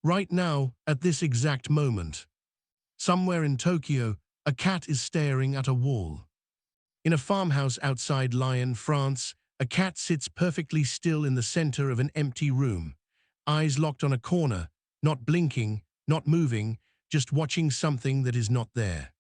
Right now, at this exact moment, somewhere in Tokyo, a cat is staring at a wall. In a farmhouse outside Lyon, France, a cat sits perfectly still in the center of an empty room, eyes locked on a corner, not blinking, not moving, just watching something that is not there.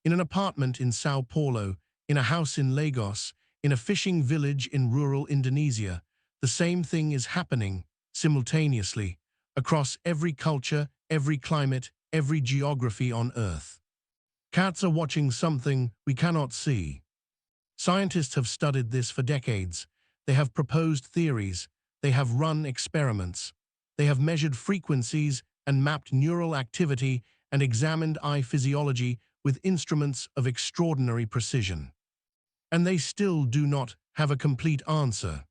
In an apartment in Sao Paulo, in a house in Lagos, in a fishing village in rural Indonesia, the same thing is happening simultaneously across every culture, every climate, every geography on Earth. Cats are watching something we cannot see. Scientists have studied this for decades. They have proposed theories. They have run experiments. They have measured frequencies and mapped neural activity and examined eye physiology with instruments of extraordinary precision. And they still do not have a complete answer.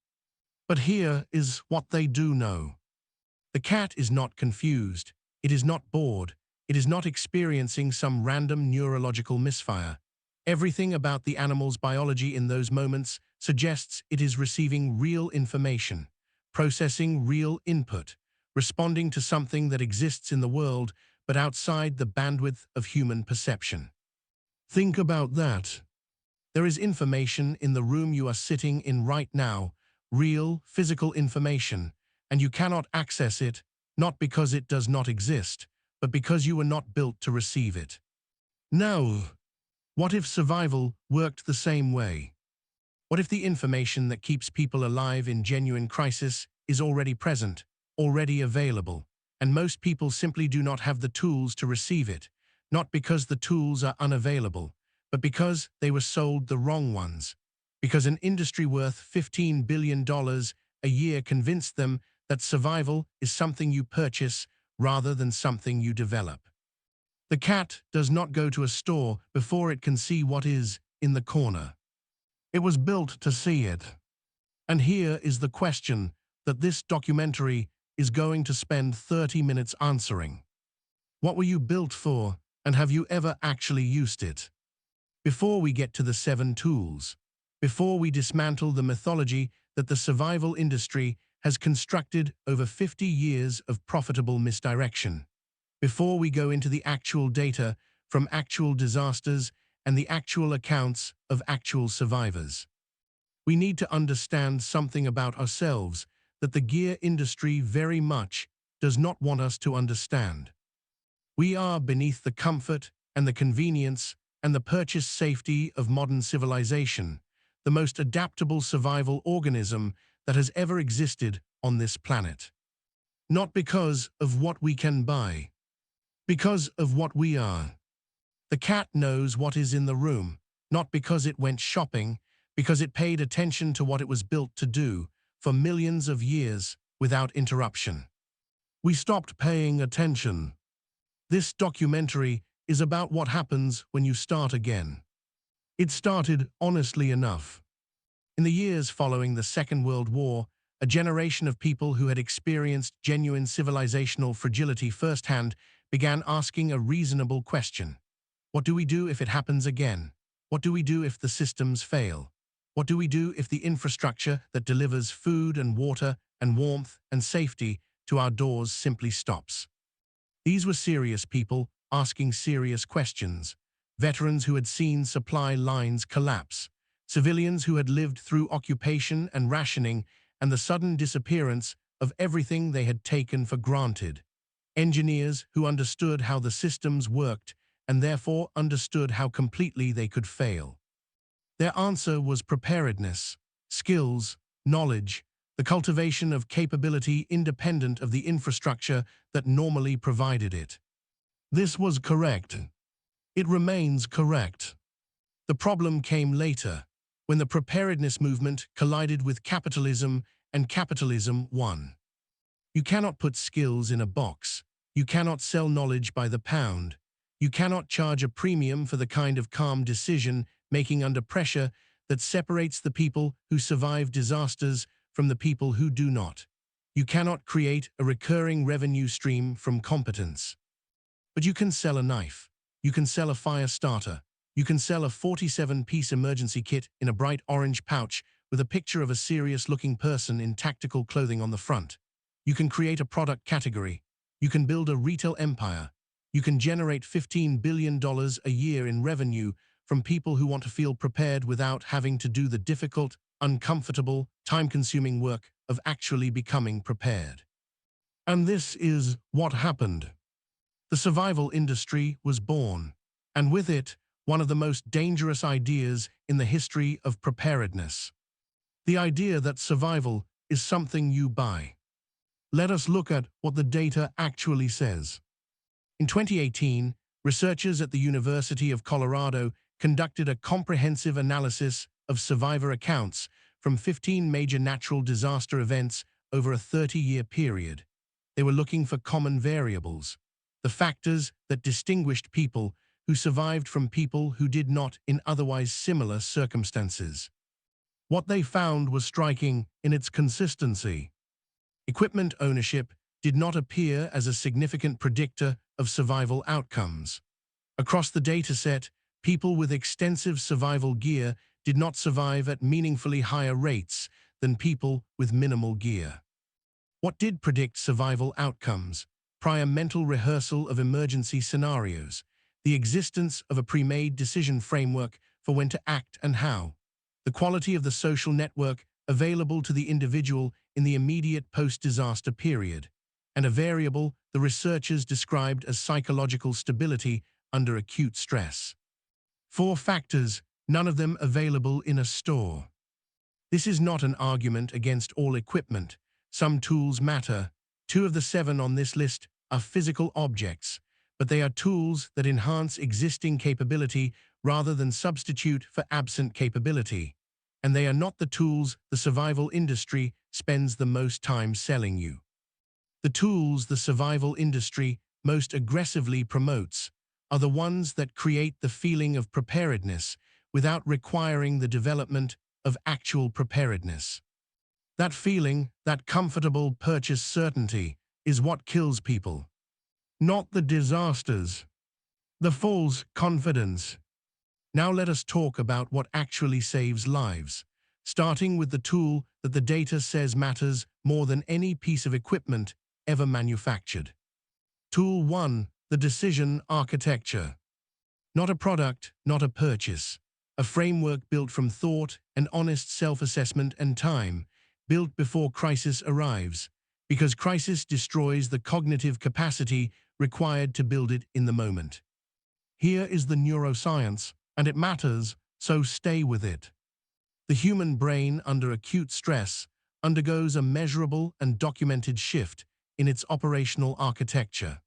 But here is what they do know. The cat is not confused. It is not bored. It is not experiencing some random neurological misfire. Everything about the animal's biology in those moments suggests it is receiving real information, processing real input, responding to something that exists in the world but outside the bandwidth of human perception. Think about that. There is information in the room you are sitting in right now, real, physical information, and you cannot access it, not because it does not exist, but because you were not built to receive it. Now, what if survival worked the same way? What if the information that keeps people alive in genuine crisis is already present, already available, and most people simply do not have the tools to receive it, not because the tools are unavailable, but because they were sold the wrong ones, because an industry worth $15 billion a year convinced them that survival is something you purchase rather than something you develop. The cat does not go to a store before it can see what is in the corner. It was built to see it. And here is the question that this documentary is going to spend 30 minutes answering. What were you built for, and have you ever actually used it? Before we get to the 7 tools, before we dismantle the mythology that the survival industry has constructed over 50 years of profitable misdirection, before we go into the actual data from actual disasters and the actual accounts of actual survivors, we need to understand something about ourselves that the gear industry very much does not want us to understand. We are beneath the comfort and the convenience and the purchased safety of modern civilization, the most adaptable survival organism that has ever existed on this planet. Not because of what we can buy, because of what we are. The cat knows what is in the room, not because it went shopping, because it paid attention to what it was built to do for millions of years without interruption. We stopped paying attention. This documentary is about what happens when you start again. It started honestly enough. In the years following the Second World War, a generation of people who had experienced genuine civilizational fragility firsthand began asking a reasonable question. What do we do if it happens again? What do we do if the systems fail? What do we do if the infrastructure that delivers food and water and warmth and safety to our doors simply stops? These were serious people asking serious questions. Veterans who had seen supply lines collapse. Civilians who had lived through occupation and rationing and the sudden disappearance of everything they had taken for granted. Engineers who understood how the systems worked and therefore understood how completely they could fail. Their answer was preparedness, skills, knowledge, the cultivation of capability independent of the infrastructure that normally provided it. This was correct. It remains correct. The problem came later, when the preparedness movement collided with capitalism and capitalism won. You cannot put skills in a box. You cannot sell knowledge by the pound. You cannot charge a premium for the kind of calm decision-making under pressure that separates the people who survive disasters from the people who do not. You cannot create a recurring revenue stream from competence. But you can sell a knife. You can sell a fire starter. You can sell a 47-piece emergency kit in a bright orange pouch with a picture of a serious-looking person in tactical clothing on the front. You can create a product category. You can build a retail empire. You can generate $15 billion a year in revenue from people who want to feel prepared without having to do the difficult, uncomfortable, time-consuming work of actually becoming prepared. And this is what happened. The survival industry was born, and with it, one of the most dangerous ideas in the history of preparedness. The idea that survival is something you buy. Let us look at what the data actually says. In 2018, researchers at the University of Colorado conducted a comprehensive analysis of survivor accounts from 15 major natural disaster events over a 30-year period. They were looking for common variables, the factors that distinguished people who survived from people who did not in otherwise similar circumstances. What they found was striking in its consistency. Equipment ownership did not appear as a significant predictor of survival outcomes. Across the dataset, people with extensive survival gear did not survive at meaningfully higher rates than people with minimal gear. What did predict survival outcomes? Prior mental rehearsal of emergency scenarios, the existence of a pre-made decision framework for when to act and how, the quality of the social network available to the individual in the immediate post-disaster period, and a variable the researchers described as psychological stability under acute stress. 4 factors, none of them available in a store. This is not an argument against all equipment. Some tools matter. 2 of the 7 on this list are physical objects, but they are tools that enhance existing capability rather than substitute for absent capability. And they are not the tools the survival industry spends the most time selling you. The tools the survival industry most aggressively promotes are the ones that create the feeling of preparedness without requiring the development of actual preparedness. That feeling, that comfortable purchase certainty, is what kills people. Not the disasters. The false confidence. Now let us talk about what actually saves lives, starting with the tool that the data says matters more than any piece of equipment ever manufactured. Tool 1, the decision architecture. Not a product, not a purchase. A framework built from thought and honest self-assessment and time, built before crisis arrives, because crisis destroys the cognitive capacity required to build it in the moment. Here is the neuroscience, and it matters, so stay with it. The human brain under acute stress undergoes a measurable and documented shift in its operational architecture.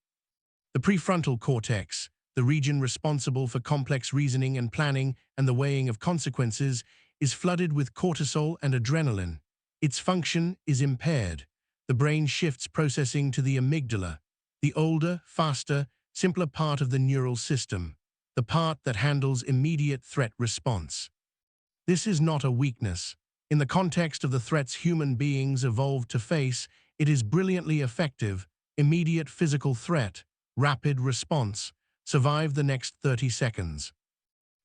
The prefrontal cortex, the region responsible for complex reasoning and planning and the weighing of consequences, is flooded with cortisol and adrenaline. Its function is impaired. The brain shifts processing to the amygdala, the older, faster, simpler part of the neural system, the part that handles immediate threat response. This is not a weakness. In the context of the threats human beings evolved to face, it is brilliantly effective. Immediate physical threat, rapid response, survive the next 30 seconds.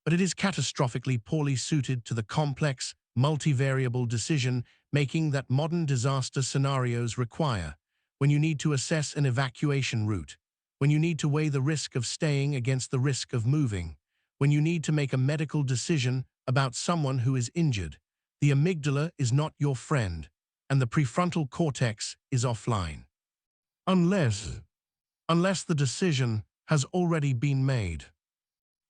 But it is catastrophically poorly suited to the complex, multivariable decision-making that modern disaster scenarios require, when you need to assess an evacuation route, when you need to weigh the risk of staying against the risk of moving, when you need to make a medical decision about someone who is injured. The amygdala is not your friend, and the prefrontal cortex is offline. Unless the decision has already been made.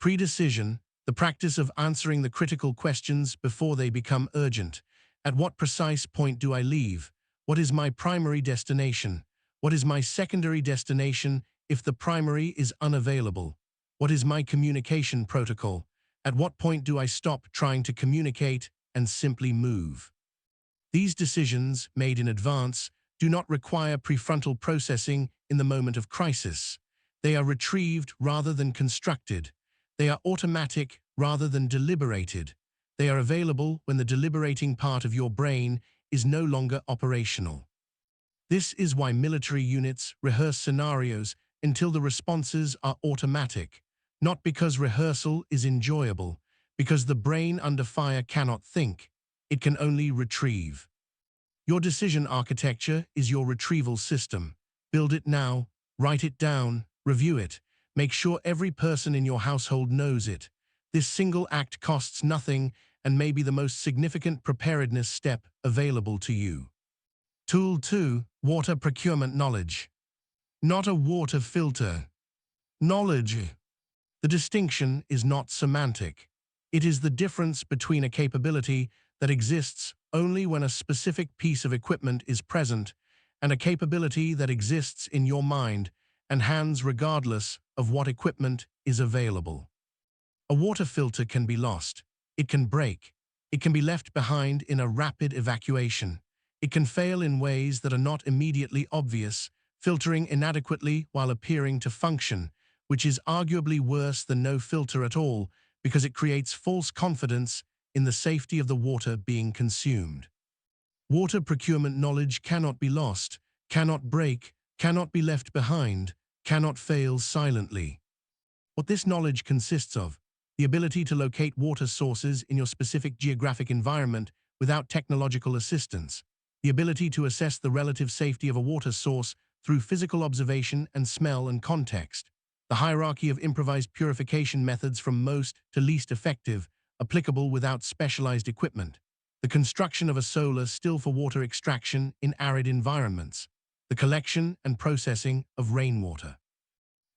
Predecision, the practice of answering the critical questions before they become urgent. At what precise point do I leave? What is my primary destination? What is my secondary destination if the primary is unavailable? What is my communication protocol? At what point do I stop trying to communicate and simply move? These decisions, made in advance, do not require prefrontal processing in the moment of crisis. They are retrieved rather than constructed. They are automatic rather than deliberated. They are available when the deliberating part of your brain is no longer operational. This is why military units rehearse scenarios until the responses are automatic, not because rehearsal is enjoyable, because the brain under fire cannot think, it can only retrieve. Your decision architecture is your retrieval system. Build it now, Write it down, review it, make sure every person in your household knows it. This single act costs nothing and may be the most significant preparedness step available to you. Tool 2. Water procurement knowledge. Not a water filter. Knowledge. The distinction is not semantic. It is the difference between a capability that exists only when a specific piece of equipment is present and a capability that exists in your mind and hands regardless of what equipment is available. A water filter can be lost. It can break. It can be left behind in a rapid evacuation. It can fail in ways that are not immediately obvious, filtering inadequately while appearing to function, which is arguably worse than no filter at all because it creates false confidence in the safety of the water being consumed. Water procurement knowledge cannot be lost, cannot break, cannot be left behind, cannot fail silently. What this knowledge consists of: the ability to locate water sources in your specific geographic environment without technological assistance, the ability to assess the relative safety of a water source through physical observation and smell and context, the hierarchy of improvised purification methods from most to least effective, applicable without specialized equipment, the construction of a solar still for water extraction in arid environments, the collection and processing of rainwater,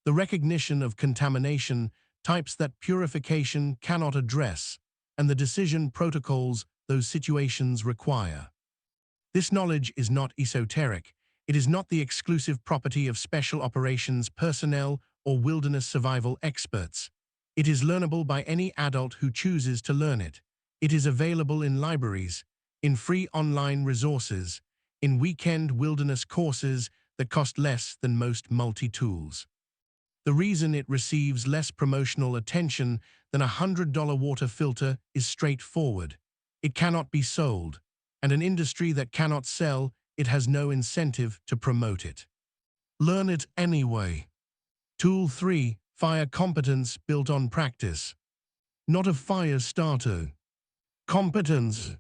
the recognition of contamination types that purification cannot address, and the decision protocols those situations require. This knowledge is not esoteric. It is not the exclusive property of special operations personnel or wilderness survival experts. It is learnable by any adult who chooses to learn it. It is available in libraries, in free online resources, in weekend wilderness courses that cost less than most multi-tools. The reason it receives less promotional attention than a $100 water filter is straightforward. It cannot be sold, and an industry that cannot sell it has no incentive to promote it. Learn it anyway. Tool 3. Fire competence built on practice. Not a fire starter. Competence.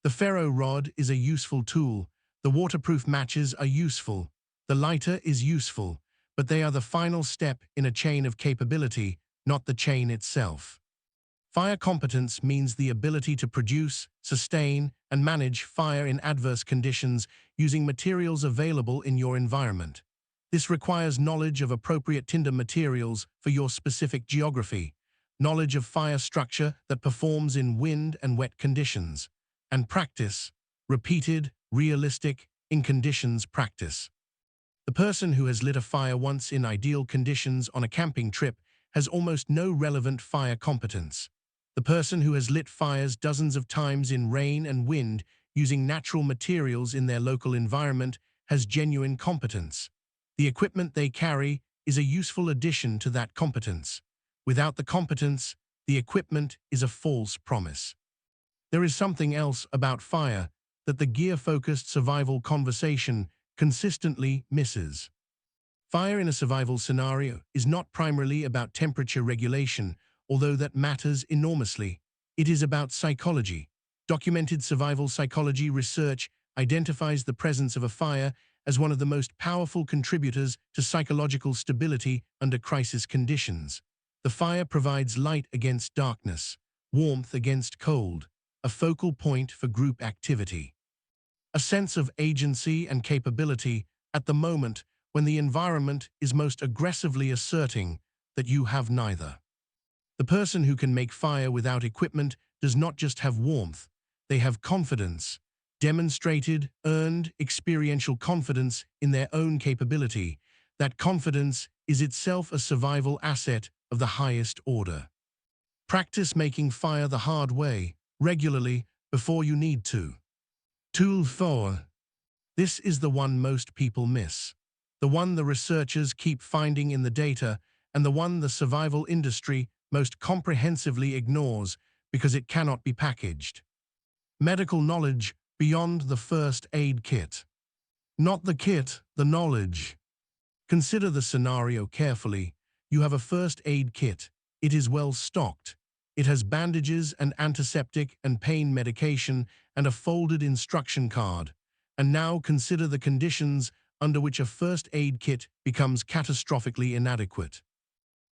The ferro rod is a useful tool. The waterproof matches are useful. The lighter is useful, but they are the final step in a chain of capability, not the chain itself. Fire competence means the ability to produce, sustain, and manage fire in adverse conditions using materials available in your environment. This requires knowledge of appropriate tinder materials for your specific geography, knowledge of fire structure that performs in wind and wet conditions, and practice, repeated, realistic, in conditions practice. The person who has lit a fire once in ideal conditions on a camping trip has almost no relevant fire competence. The person who has lit fires dozens of times in rain and wind using natural materials in their local environment has genuine competence. The equipment they carry is a useful addition to that competence. Without the competence, the equipment is a false promise. There is something else about fire that the gear-focused survival conversation consistently misses. Fire in a survival scenario is not primarily about temperature regulation, although that matters enormously. It is about psychology. Documented survival psychology research identifies the presence of a fire as one of the most powerful contributors to psychological stability under crisis conditions. The fire provides light against darkness, warmth against cold, a focal point for group activity, a sense of agency and capability at the moment when the environment is most aggressively asserting that you have neither. The person who can make fire without equipment does not just have warmth, they have confidence, demonstrated, earned, experiential confidence in their own capability. That confidence is itself a survival asset of the highest order. Practice making fire the hard way, regularly, before you need to. Tool 4. This is the one most people miss. The one the researchers keep finding in the data, and the one the survival industry most comprehensively ignores because it cannot be packaged. Medical knowledge beyond the first aid kit. Not the kit, the knowledge. Consider the scenario carefully. You have a first aid kit. It is well stocked. It has bandages and antiseptic and pain medication and a folded instruction card. And now consider the conditions under which a first aid kit becomes catastrophically inadequate.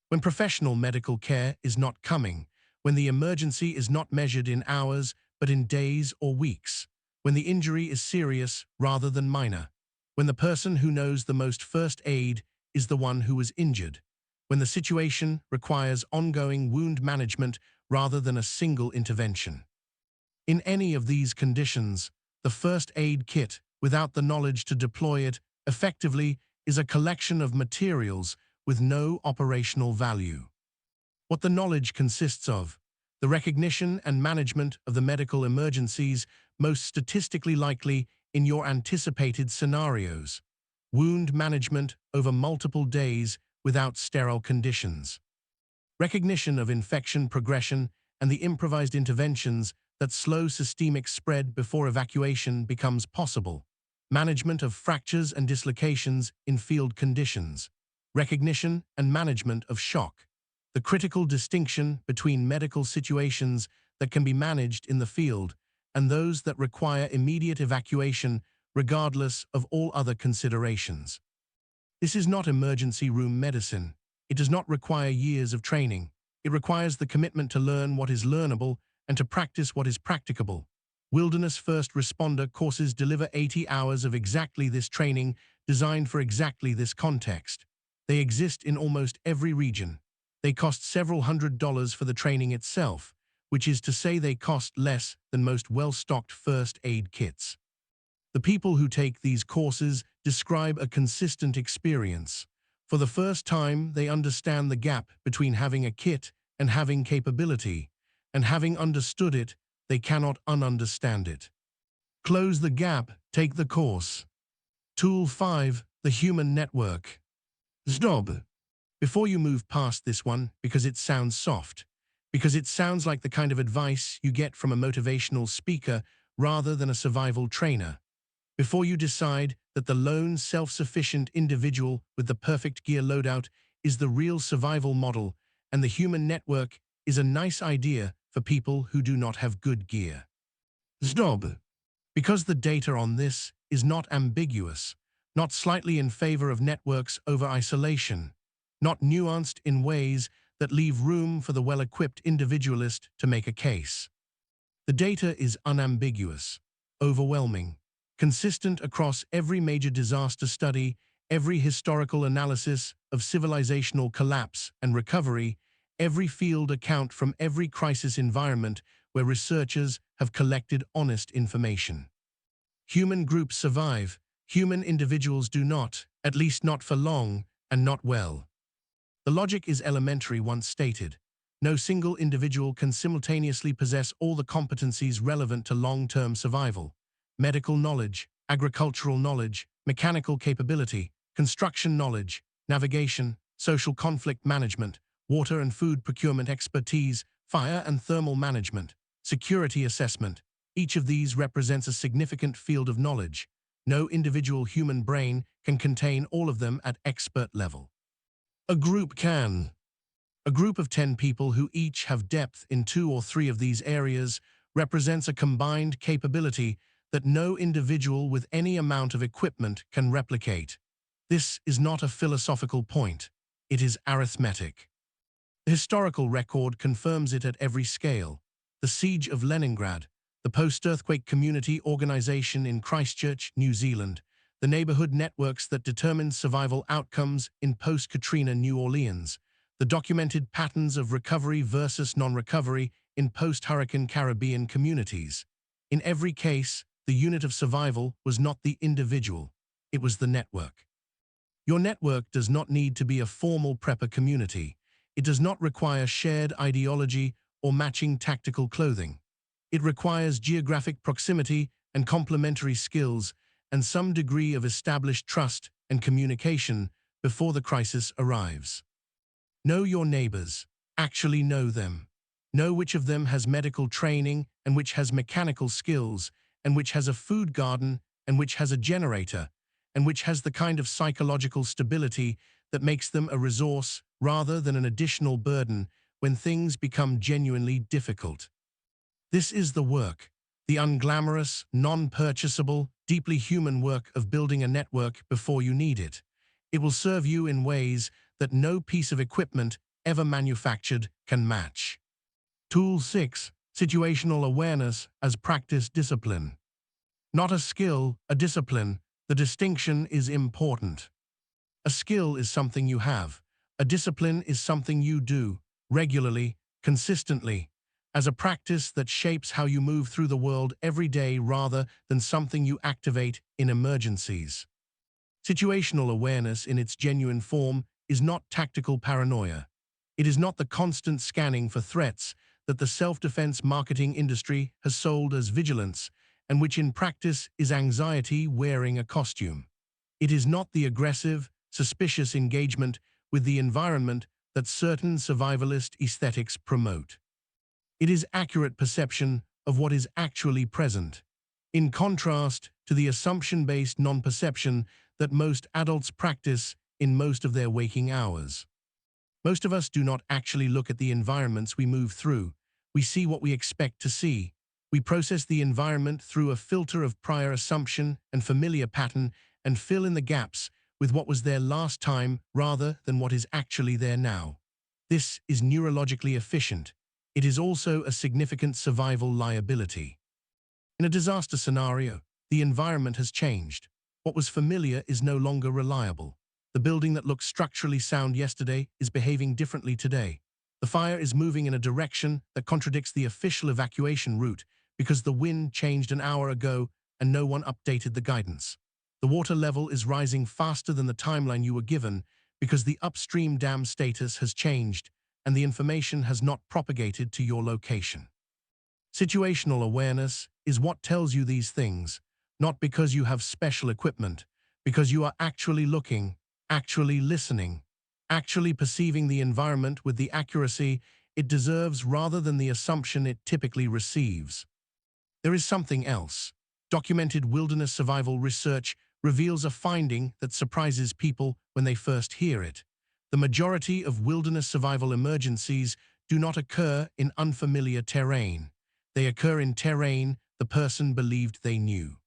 When professional medical care is not coming, when the emergency is not measured in hours but in days or weeks, when the injury is serious rather than minor, when the person who knows the most first aid is the one who was injured, when the situation requires ongoing wound management rather than a single intervention. In any of these conditions, the first aid kit, without the knowledge to deploy it effectively, is a collection of materials with no operational value. What the knowledge consists of: the recognition and management of the medical emergencies most statistically likely in your anticipated scenarios, wound management over multiple days without sterile conditions, recognition of infection progression and the improvised interventions that slow systemic spread before evacuation becomes possible, management of fractures and dislocations in field conditions, recognition and management of shock, the critical distinction between medical situations that can be managed in the field and those that require immediate evacuation regardless of all other considerations. This is not emergency room medicine. It does not require years of training. It requires the commitment to learn what is learnable and to practice what is practicable. Wilderness First Responder courses deliver 80 hours of exactly this training designed for exactly this context. They exist in almost every region. They cost several $100s for the training itself, which is to say they cost less than most well-stocked first aid kits. The people who take these courses describe a consistent experience. For the first time, they understand the gap between having a kit and having capability, and having understood it, they cannot ununderstand it. Close the gap, take the course. Tool 5, the human network. Stop. Before you move past this one, because it sounds soft, because it sounds like the kind of advice you get from a motivational speaker rather than a survival trainer. Before you decide that the lone self-sufficient individual with the perfect gear loadout is the real survival model and the human network is a nice idea for people who do not have good gear. Stop. Because the data on this is not ambiguous, not slightly in favor of networks over isolation, not nuanced in ways that leave room for the well-equipped individualist to make a case. The data is unambiguous, overwhelming, consistent across every major disaster study, every historical analysis of civilizational collapse and recovery, every field account from every crisis environment where researchers have collected honest information. Human groups survive, human individuals do not, at least not for long, and not well. The logic is elementary once stated. No single individual can simultaneously possess all the competencies relevant to long-term survival: medical knowledge, agricultural knowledge, mechanical capability, construction knowledge, navigation, social conflict management, water and food procurement expertise, fire and thermal management, security assessment. Each of these represents a significant field of knowledge. No individual human brain can contain all of them at expert level. A group can. A group of 10 people who each have depth in 2 or 3 of these areas represents a combined capability that no individual with any amount of equipment can replicate. This is not a philosophical point. It is arithmetic. The historical record confirms it at every scale. The Siege of Leningrad, the post-earthquake community organization in Christchurch, New Zealand, the neighborhood networks that determined survival outcomes in post-Katrina New Orleans, the documented patterns of recovery versus non-recovery in post-Hurricane Caribbean communities. In every case, the unit of survival was not the individual, it was the network. Your network does not need to be a formal prepper community. It does not require shared ideology or matching tactical clothing. It requires geographic proximity and complementary skills and some degree of established trust and communication before the crisis arrives. Know your neighbors. Actually know them. Know which of them has medical training and which has mechanical skills and which has a food garden and which has a generator and which has the kind of psychological stability that makes them a resource rather than an additional burden when things become genuinely difficult. This is the work, the unglamorous, non-purchasable, deeply human work of building a network before you need it. It will serve you in ways that no piece of equipment ever manufactured can match. Tool 6. Situational awareness as practice discipline. Not a skill, a discipline. The distinction is important. A skill is something you have. A discipline is something you do, regularly, consistently, as a practice that shapes how you move through the world every day rather than something you activate in emergencies. Situational awareness in its genuine form is not tactical paranoia. It is not the constant scanning for threats that the self-defense marketing industry has sold as vigilance, and which in practice is anxiety wearing a costume. It is not the aggressive, suspicious engagement with the environment that certain survivalist aesthetics promote. It is accurate perception of what is actually present, in contrast to the assumption-based non-perception that most adults practice in most of their waking hours. Most of us do not actually look at the environments we move through. We see what we expect to see. We process the environment through a filter of prior assumption and familiar pattern and fill in the gaps with what was there last time rather than what is actually there now. This is neurologically efficient. It is also a significant survival liability. In a disaster scenario, the environment has changed. What was familiar is no longer reliable. The building that looked structurally sound yesterday is behaving differently today. The fire is moving in a direction that contradicts the official evacuation route because the wind changed an hour ago and no one updated the guidance. The water level is rising faster than the timeline you were given because the upstream dam status has changed and the information has not propagated to your location. Situational awareness is what tells you these things, not because you have special equipment, because you are actually looking, actually listening, actually perceiving the environment with the accuracy it deserves rather than the assumption it typically receives. There is something else. Documented wilderness survival research reveals a finding that surprises people when they first hear it. The majority of wilderness survival emergencies do not occur in unfamiliar terrain. They occur in terrain the person believed they knew.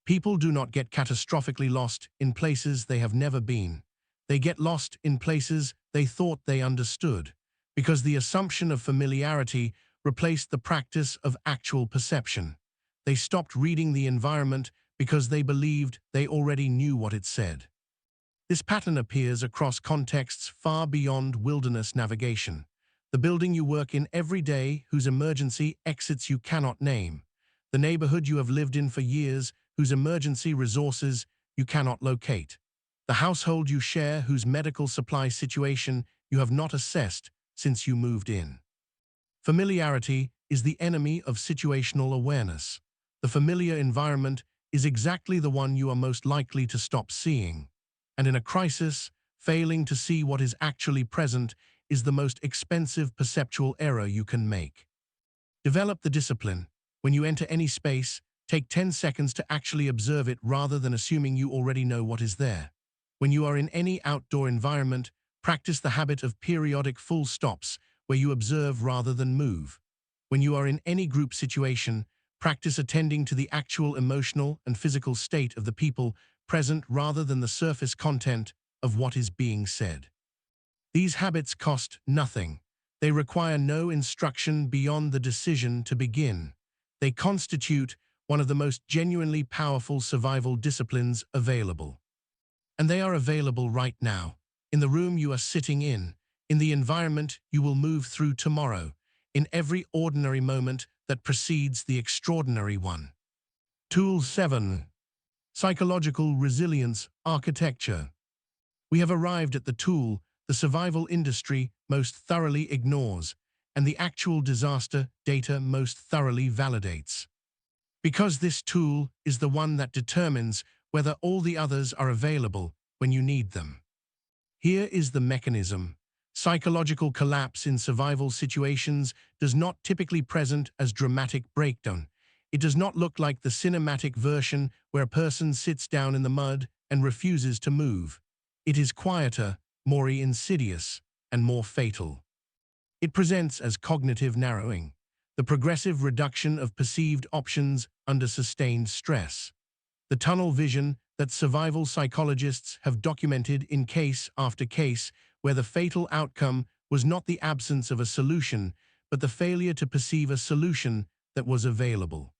People do not get catastrophically lost in places they have never been. They get lost in places they thought they understood, because the assumption of familiarity replaced the practice of actual perception. They stopped reading the environment because they believed they already knew what it said. This pattern appears across contexts far beyond wilderness navigation. The building you work in every day whose emergency exits you cannot name. The neighborhood you have lived in for years whose emergency resources you cannot locate. The household you share whose medical supply situation you have not assessed since you moved in. Familiarity is the enemy of situational awareness. The familiar environment is exactly the one you are most likely to stop seeing. And in a crisis, failing to see what is actually present is the most expensive perceptual error you can make. Develop the discipline. When you enter any space, take 10 seconds to actually observe it rather than assuming you already know what is there. When you are in any outdoor environment, practice the habit of periodic full stops where you observe rather than move. When you are in any group situation, practice attending to the actual emotional and physical state of the people present rather than the surface content of what is being said. These habits cost nothing. They require no instruction beyond the decision to begin. They constitute one of the most genuinely powerful survival disciplines available. And they are available right now, in the room you are sitting in the environment you will move through tomorrow, in every ordinary moment that precedes the extraordinary one. Tool 7. Psychological Resilience Architecture. We have arrived at the tool the survival industry most thoroughly ignores, and the actual disaster data most thoroughly validates. Because this tool is the one that determines whether all the others are available when you need them. Here is the mechanism. Psychological collapse in survival situations does not typically present as dramatic breakdown. It does not look like the cinematic version where a person sits down in the mud and refuses to move. It is quieter, more insidious, and more fatal. It presents as cognitive narrowing, the progressive reduction of perceived options under sustained stress. The tunnel vision that survival psychologists have documented in case after case, where the fatal outcome was not the absence of a solution, but the failure to perceive a solution that was available.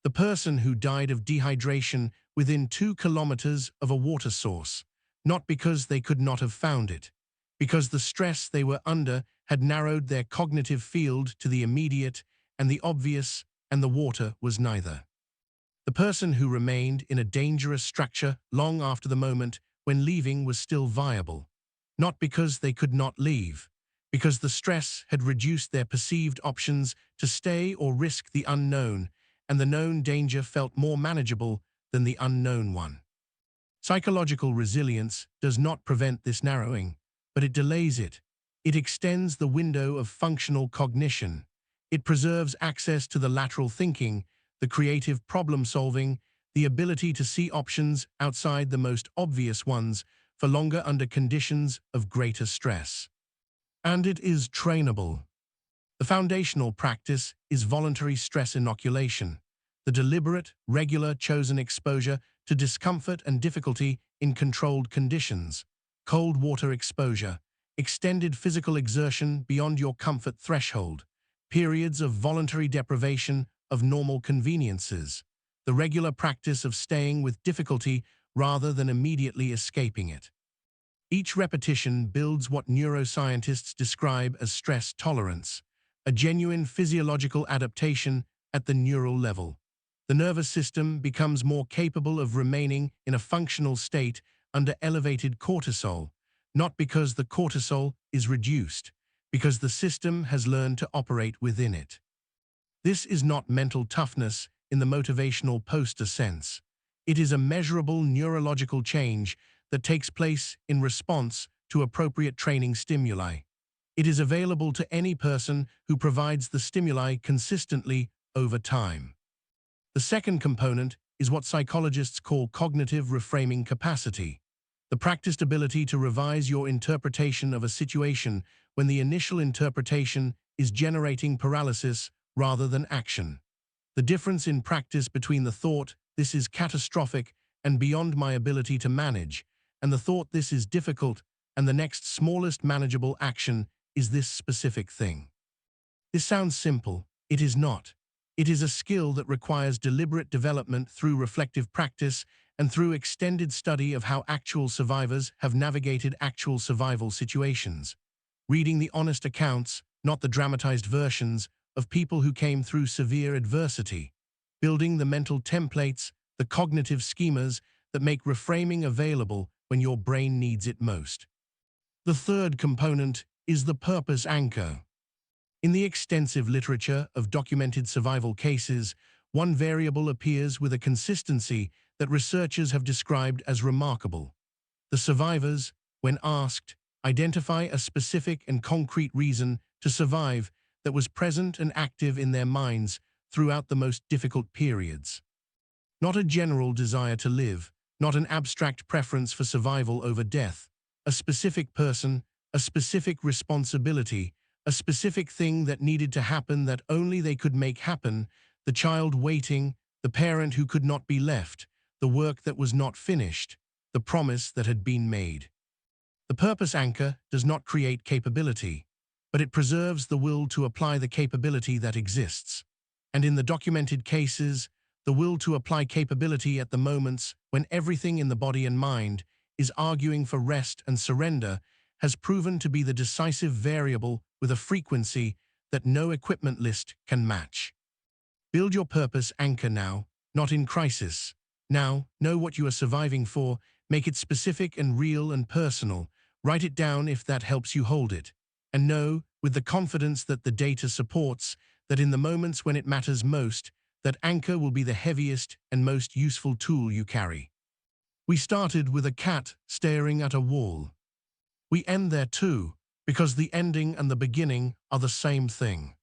The person who died of dehydration within 2 kilometers of a water source, not because they could not have found it, because the stress they were under had narrowed their cognitive field to the immediate and the obvious, and the water was neither. The person who remained in a dangerous structure long after the moment when leaving was still viable, not because they could not leave, because the stress had reduced their perceived options to stay or risk the unknown, and the known danger felt more manageable than the unknown one. Psychological resilience does not prevent this narrowing, but it delays it. It extends the window of functional cognition. It preserves access to the lateral thinking, the creative problem-solving, the ability to see options outside the most obvious ones for longer under conditions of greater stress. And it is trainable. The foundational practice is voluntary stress inoculation, the deliberate, regular, chosen exposure to discomfort and difficulty in controlled conditions, cold water exposure, extended physical exertion beyond your comfort threshold, periods of voluntary deprivation of normal conveniences, the regular practice of staying with difficulty rather than immediately escaping it. Each repetition builds what neuroscientists describe as stress tolerance, a genuine physiological adaptation at the neural level. The nervous system becomes more capable of remaining in a functional state under elevated cortisol, not because the cortisol is reduced, because the system has learned to operate within it. This is not mental toughness in the motivational poster sense. It is a measurable neurological change that takes place in response to appropriate training stimuli. It is available to any person who provides the stimuli consistently over time. The second component is what psychologists call cognitive reframing capacity, the practiced ability to revise your interpretation of a situation when the initial interpretation is generating paralysis rather than action. The difference in practice between the thought, "This is catastrophic and beyond my ability to manage," and the thought, "This is difficult and the next smallest manageable action is this specific thing." This sounds simple. It is not. It is a skill that requires deliberate development through reflective practice and through extended study of how actual survivors have navigated actual survival situations. Reading the honest accounts, not the dramatized versions, of people who came through severe adversity. Building the mental templates, the cognitive schemas that make reframing available when your brain needs it most. The third component is the purpose anchor. In the extensive literature of documented survival cases, one variable appears with a consistency that researchers have described as remarkable. The survivors, when asked, identify a specific and concrete reason to survive that was present and active in their minds throughout the most difficult periods. Not a general desire to live, not an abstract preference for survival over death, a specific person, a specific responsibility, a specific thing that needed to happen that only they could make happen, the child waiting, the parent who could not be left, the work that was not finished, the promise that had been made. The purpose anchor does not create capability, but it preserves the will to apply the capability that exists. And in the documented cases, the will to apply capability at the moments when everything in the body and mind is arguing for rest and surrender has proven to be the decisive variable with a frequency that no equipment list can match. Build your purpose anchor now, not in crisis. Now, know what you are surviving for, make it specific and real and personal, write it down if that helps you hold it, and know, with the confidence that the data supports, that in the moments when it matters most, that anchor will be the heaviest and most useful tool you carry. We started with a cat staring at a wall. We end there too, because the ending and the beginning are the same thing.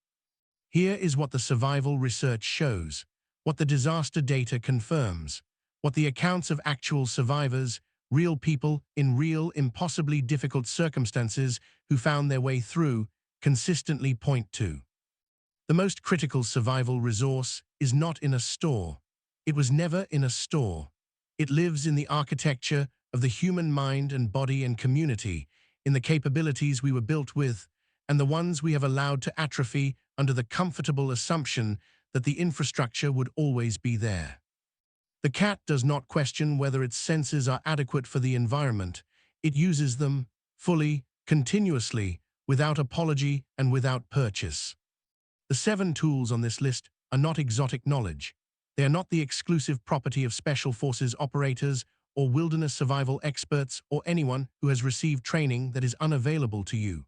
Here is what the survival research shows, what the disaster data confirms, what the accounts of actual survivors, real people in real, impossibly difficult circumstances who found their way through, consistently point to. The most critical survival resource is not in a store. It was never in a store. It lives in the architecture of the human mind and body and community, in the capabilities we were built with, and the ones we have allowed to atrophy under the comfortable assumption that the infrastructure would always be there. The cat does not question whether its senses are adequate for the environment. It uses them fully, continuously, without apology and without purchase. The 7 tools on this list are not exotic knowledge. They are not the exclusive property of special forces operators or wilderness survival experts or anyone who has received training that is unavailable to you.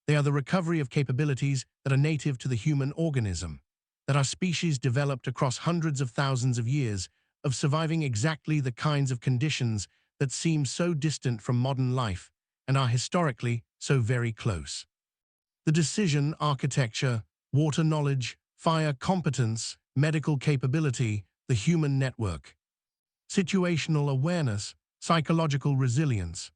They are the recovery of capabilities that are native to the human organism, that our species developed across hundreds of thousands of years of surviving exactly the kinds of conditions that seem so distant from modern life and are historically so very close. The decision architecture, water knowledge, fire competence, medical capability, the human network, situational awareness, psychological resilience.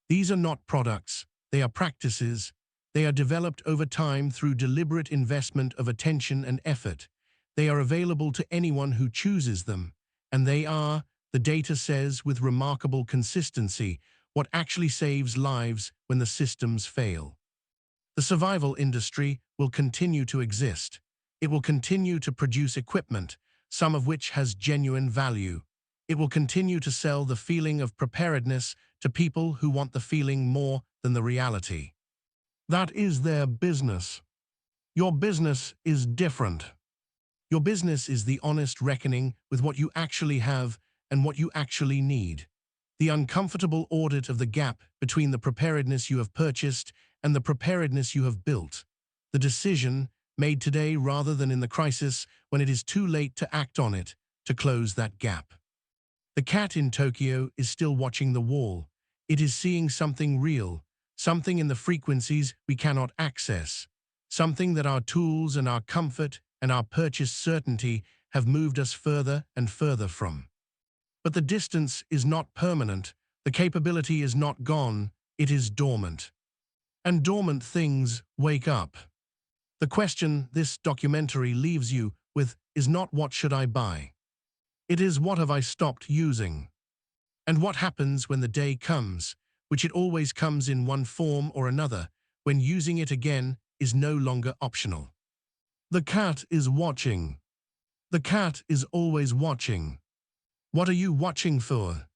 These are not products, they are practices. They are developed over time through deliberate investment of attention and effort. They are available to anyone who chooses them, and they are, the data says with remarkable consistency, what actually saves lives when the systems fail. The survival industry will continue to exist. It will continue to produce equipment, some of which has genuine value. It will continue to sell the feeling of preparedness to people who want the feeling more than the reality. That is their business. Your business is different. Your business is the honest reckoning with what you actually have and what you actually need. The uncomfortable audit of the gap between the preparedness you have purchased and the preparedness you have built. The decision, made today rather than in the crisis when it is too late to act on it, to close that gap. The cat in Tokyo is still watching the wall. It is seeing something real, something in the frequencies we cannot access, something that our tools and our comfort and our purchased certainty have moved us further and further from. But the distance is not permanent, the capability is not gone, it is dormant. And dormant things wake up. The question this documentary leaves you with is not what should I buy? It is what have I stopped using? And what happens when the day comes, which it always comes in one form or another, when using it again is no longer optional. The cat is watching. The cat is always watching. What are you watching for?